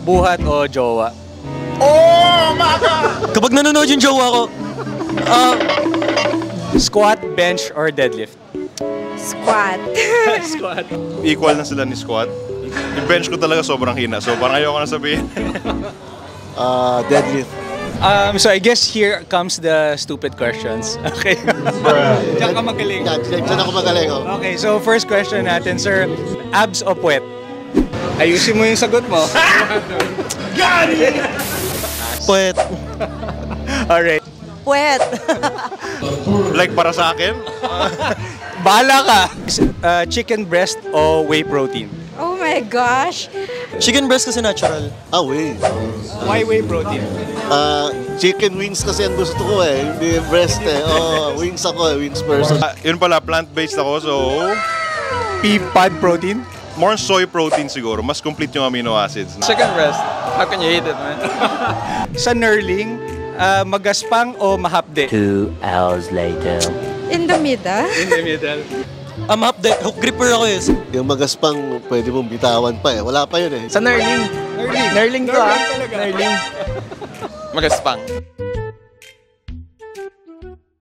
Buhat o jowa? Oh, maga! Kapag nanonood yung jowa ko, Squat, bench, or deadlift? Squat. Squat. Equal na sila ni squat. Yung bench ko talaga sobrang hina. So parang ayoko na sabihin. Deadlift. So I guess here comes the stupid questions. Okay. Diyan ka magaling. Diyan ako magaling. Oh. Okay, so first question natin, sir. Abs o puwet? Ayusin mo yung sagot mo. puwet. Alright. Puwet. Like para sa akin, Bahala ka. Chicken breast o whey protein? Oh my gosh. Chicken breast kasi natural. Wait. Why whey protein? Chicken wings kasi ang gusto ko eh. Hindi breast eh. Wings ako eh. Wings person. yun pala, plant-based ako. So, Pea pod protein? more soy protein siguro. Mas complete yung amino acids. Chicken breast. How can you eat it, man? Sa knurling, magaspang o mahapde? 2 hours later. In the middle. In the middle. Hapde. Hook gripper ako eh. Yung magaspang pwede mong bitawan pa eh. Wala pa yun eh. Sa knurling. Knurling to, Knurling talaga. Knurling. Magaspang.